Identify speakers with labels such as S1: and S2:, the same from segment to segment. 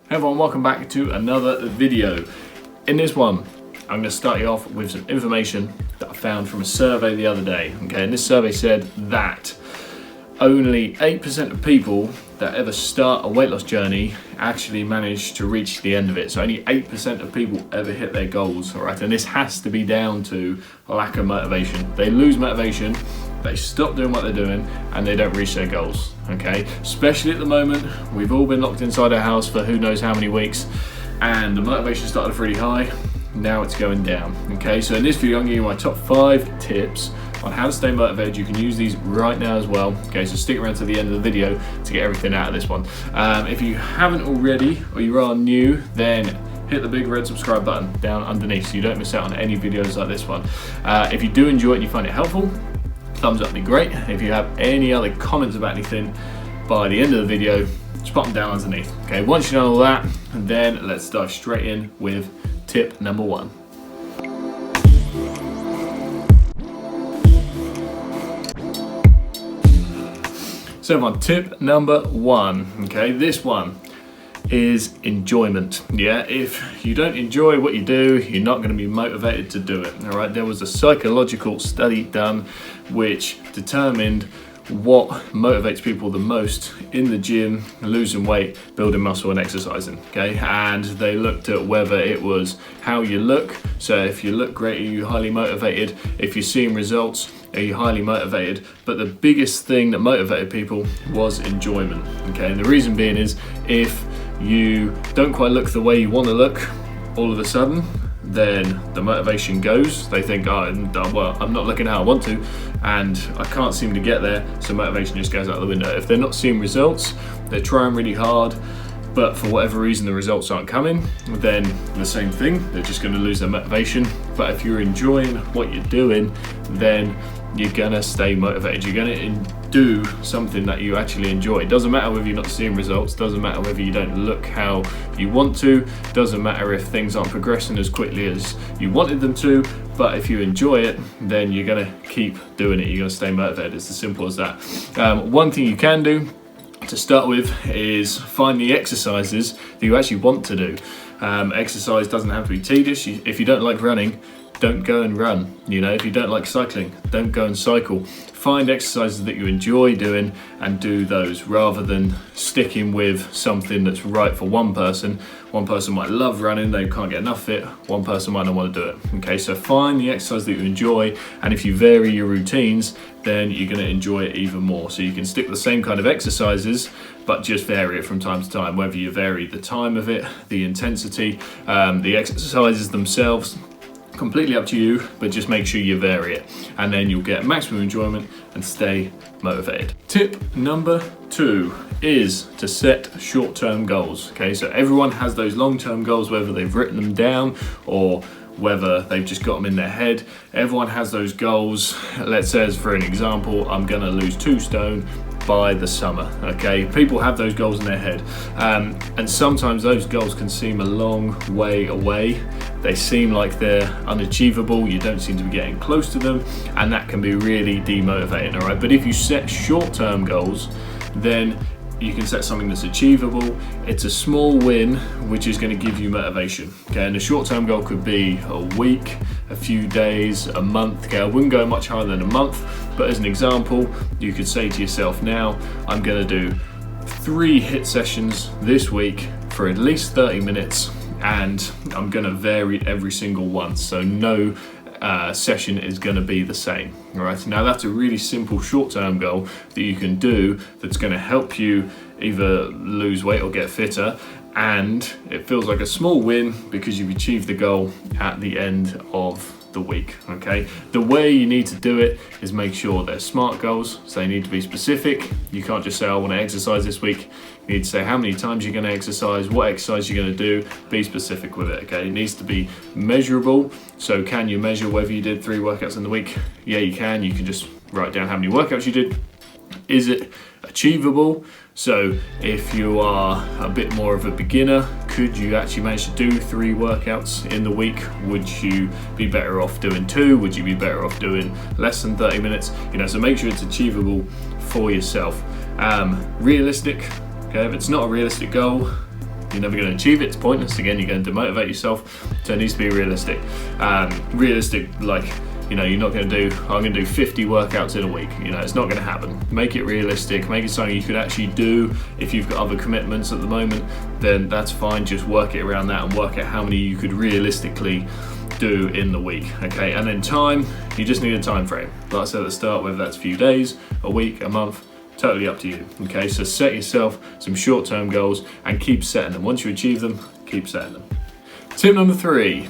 S1: Hey everyone, welcome back to another video. In this one, I'm going to start you off with some information that I found from a survey the other day. Okay, and this survey said that only 8% of people that ever start a weight loss journey actually manage to reach the end of it. So only 8% of people ever hit their goals, all right? And this has to be down to a lack of motivation. They lose motivation, they stop doing what they're doing, and they don't reach their goals, okay? Especially at the moment, we've all been locked inside our house for who knows how many weeks, and the motivation started off really high, now it's going down, okay? So in this video, I'm giving you my top 5 tips on how to stay motivated. You can use these right now as well, okay? So stick around to the end of the video to get everything out of this one. If you haven't already, or you are new, then hit the big red subscribe button down underneath so you don't miss out on any videos like this one. If you do enjoy it and you find it helpful, thumbs up would be great. If you have any other comments about anything by the end of the video, just pop them down underneath. Okay, once you know all that, then let's dive straight in with tip number 1. So on tip number 1, okay, this one is enjoyment. Yeah, if you don't enjoy what you do, you're not going to be motivated to do it. All right, there was a psychological study done which determined what motivates people the most in the gym: losing weight, building muscle, and exercising. Okay, and they looked at whether it was how you look. So if you look great, are you highly motivated? If you're seeing results, are you highly motivated? But the biggest thing that motivated people was enjoyment. Okay, and the reason being is if you don't quite look the way you want to look, all of a sudden, then the motivation goes. They think, oh, well, I'm not looking how I want to, and I can't seem to get there, so motivation just goes out the window. If they're not seeing results, they're trying really hard, but for whatever reason the results aren't coming, then the same thing, they're just going to lose their motivation. But if you're enjoying what you're doing, then you're gonna stay motivated. You're gonna do something that you actually enjoy. It doesn't matter whether you're not seeing results, doesn't matter whether you don't look how you want to, doesn't matter if things aren't progressing as quickly as you wanted them to, but if you enjoy it, then you're gonna keep doing it. You're gonna stay motivated. It's as simple as that. One thing you can do to start with is find the exercises that you actually want to do. Exercise doesn't have to be tedious. If you don't like running, don't go and run. You know, if you don't like cycling, don't go and cycle. Find exercises that you enjoy doing and do those, rather than sticking with something that's right for one person. One person might love running, they can't get enough of it. One person might not want to do it. Okay, so find the exercise that you enjoy, and if you vary your routines, then you're going to enjoy it even more. So you can stick with the same kind of exercises, but just vary it from time to time. Whether you vary the time of it, the intensity, the exercises themselves, completely up to you, but just make sure you vary it, and then you'll get maximum enjoyment and stay motivated. Tip number 2 is to set short-term goals. Okay, so everyone has those long-term goals, whether they've written them down or whether they've just got them in their head. Everyone has those goals. Let's say, as for an example, I'm gonna lose 2 stone by the summer. Okay, people have those goals in their head, and sometimes those goals can seem a long way away. They seem like they're unachievable. You don't seem to be getting close to them, and that can be really demotivating. All right, but if you set short-term goals, then you can set something that's achievable. It's a small win which is going to give you motivation. Okay, and a short-term goal could be a week, a few days, a month. Okay, I wouldn't go much higher than a month, but as an example, you could say to yourself, now I'm going to do 3 HIIT sessions this week for at least 30 minutes, and I'm going to vary every single one, so no session is going to be the same. All right, now that's a really simple short-term goal that you can do that's going to help you either lose weight or get fitter, and it feels like a small win because you've achieved the goal at the end of the week. Okay, the way you need to do it is make sure they're SMART goals, so they need to be specific. You can't just say, I want to exercise this week. You need to say how many times you're going to exercise, what exercise you're going to do. Be specific with it. Okay, it needs to be measurable. So can you measure whether you did 3 workouts in the week? Yeah, you can. You can just write down how many workouts you did. Is it achievable? So if you are a bit more of a beginner, could you actually manage to do 3 workouts in the week? Would you be better off doing 2? Would you be better off doing less than 30 minutes? You know, so make sure it's achievable for yourself. Realistic, okay? If it's not a realistic goal, you're never going to achieve it. It's pointless. Again, you're going to demotivate yourself. So it needs to be realistic. Realistic, like, you know, you're not going to do, I'm going to do 50 workouts in a week. You know, it's not going to happen. Make it realistic. Make it something you could actually do. If you've got other commitments at the moment, then that's fine. Just work it around that and work out how many you could realistically do in the week. Okay, and then time, you just need a time frame. Like I said at the start, whether that's a few days, a week, a month, totally up to you. Okay, so set yourself some short-term goals and keep setting them. Once you achieve them, keep setting them. Tip number 3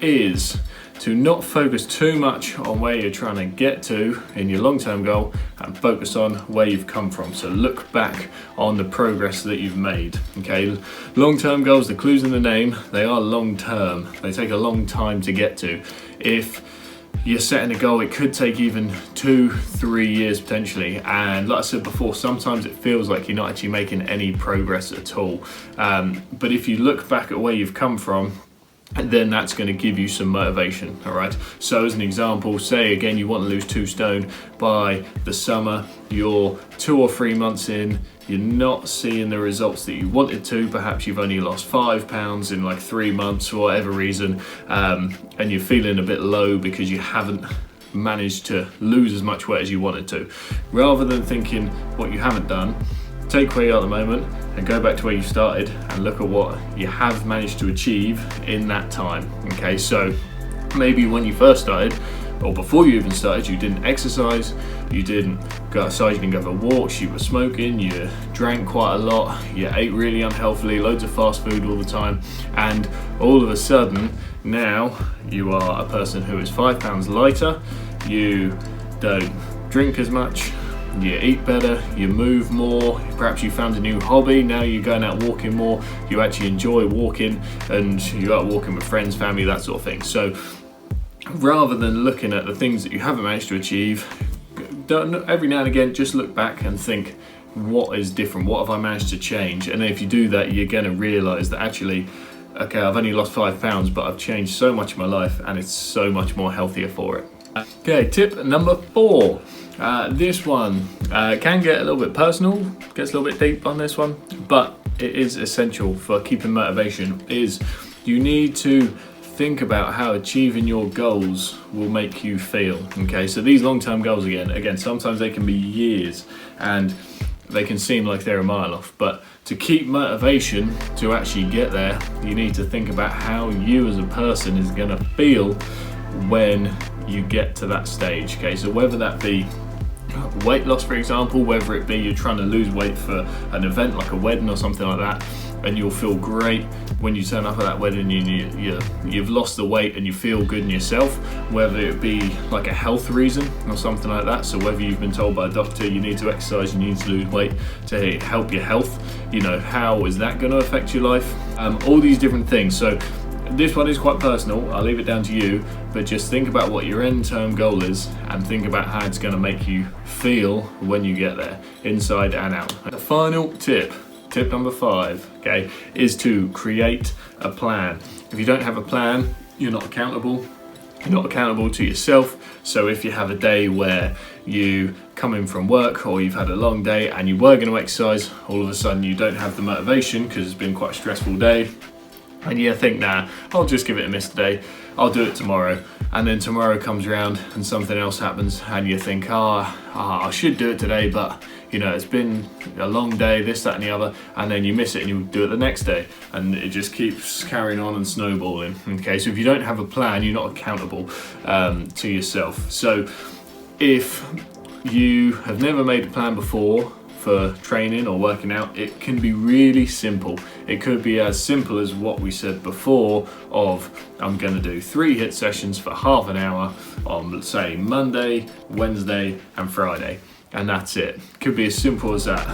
S1: is to not focus too much on where you're trying to get to in your long-term goal and focus on where you've come from. So look back on the progress that you've made. Okay, long-term goals, the clue's in the name, they are long-term. They take a long time to get to. If you're setting a goal, it could take even 2-3 years potentially, and like I said before, sometimes it feels like you're not actually making any progress at all. But if you look back at where you've come from, then that's going to give you some motivation. All right, so as an example, say again you want to lose 2 stone by the summer, you're 2 or 3 months in, you're not seeing the results that you wanted to, perhaps you've only lost 5 pounds in like 3 months for whatever reason, and you're feeling a bit low because you haven't managed to lose as much weight as you wanted to. Rather than thinking what you haven't done, take where you are at the moment and go back to where you started and look at what you have managed to achieve in that time. Okay, so maybe when you first started, or before you even started, you didn't exercise, you didn't go outside, you didn't go for walks, you were smoking, you drank quite a lot, you ate really unhealthily, loads of fast food all the time, and all of a sudden now you are a person who is 5 pounds lighter, you don't drink as much, you eat better, you move more, perhaps you found a new hobby, now you're going out walking more, you actually enjoy walking and you're out walking with friends, family, that sort of thing. So rather than looking at the things that you haven't managed to achieve, every now and again just look back and think, what is different, what have I managed to change? And if you do that, you're going to realise that actually, okay, I've only lost 5 pounds, but I've changed so much in my life and it's so much more healthier for it. Okay, tip number 4. This one can get a little bit personal, gets a little bit deep on this one, but it is essential for keeping motivation, is you need to think about how achieving your goals will make you feel. Okay, so these long-term goals, again, sometimes they can be years and they can seem like they're a mile off, but to keep motivation to actually get there, you need to think about how you as a person is going to feel when you get to that stage. Okay, so whether that be weight loss, for example, whether it be you're trying to lose weight for an event like a wedding or something like that, and you'll feel great when you turn up at that wedding, you've lost the weight and you feel good in yourself, whether it be like a health reason or something like that, so whether you've been told by a doctor you need to exercise, you need to lose weight to help your health, you know, how is that going to affect your life? All these different things. So this one is quite personal, I'll leave it down to you, but just think about what your end-term goal is and think about how it's going to make you feel when you get there, inside and out. The final tip number 5, okay, is to create a plan. If you don't have a plan, you're not accountable. You're not accountable to yourself. So if you have a day where you come in from work or you've had a long day and you were going to exercise, all of a sudden you don't have the motivation because it's been quite a stressful day, and you think, nah, I'll just give it a miss today, I'll do it tomorrow. And then tomorrow comes around and something else happens and you think, I should do it today, but you know, it's been a long day, this, that and the other, and then you miss it and you do it the next day, and it just keeps carrying on and snowballing. Okay, so if you don't have a plan, you're not accountable to yourself. So if you have never made a plan before for training or working out, it can be really simple. It could be as simple as what we said before of, I'm going to do 3 HIIT sessions for half an hour on, let's say, Monday, Wednesday and Friday, and that's it. Could be as simple as that.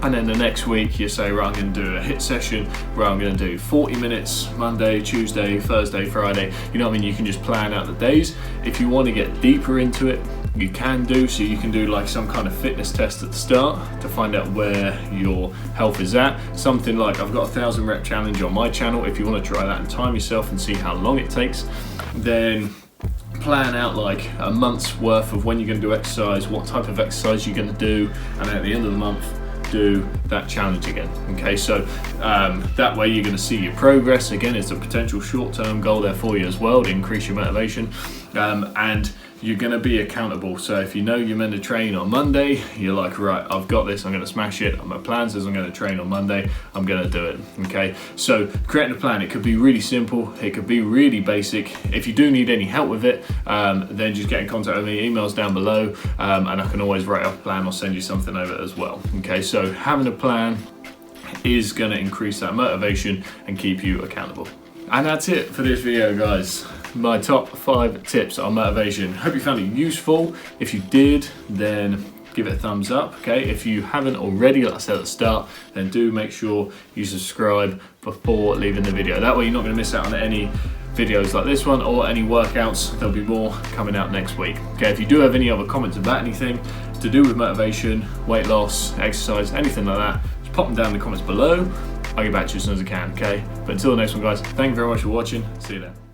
S1: And then the next week you say, right, I'm going to do a HIIT session where I'm going to do 40 minutes Monday, Tuesday, Thursday, Friday. You know what I mean? You can just plan out the days. If you want to get deeper into it, you can do, so you can do like some kind of fitness test at the start to find out where your health is at. Something like, I've got a 1,000 rep challenge on my channel. If you want to try that and time yourself and see how long it takes, then plan out like a month's worth of when you're going to do exercise, what type of exercise you're going to do, and at the end of the month, do that challenge again. Okay, so that way you're going to see your progress. Again, it's a potential short-term goal there for you as well to increase your motivation, and you're going to be accountable. So if you know you're meant to train on Monday, you're like, right, I've got this, I'm going to smash it. My plan says I'm going to train on Monday, I'm going to do it. Okay, so creating a plan, it could be really simple, it could be really basic. If you do need any help with it, then just get in contact with me, emails down below, and I can always write up a plan or send you something over as well. Okay, so having a plan is going to increase that motivation and keep you accountable. And that's it for this video, guys. My top 5 tips on motivation. Hope you found it useful. If you did, then give it a thumbs up. Okay, if you haven't already, like I said at the start, then do make sure you subscribe before leaving the video. That way you're not going to miss out on any videos like this one or any workouts. There'll be more coming out next week. Okay, if you do have any other comments about anything to do with motivation, weight loss, exercise, anything like that, just pop them down in the comments below. I'll get back to you as soon as I can. Okay, but until the next one, guys, thank you very much for watching. See you then.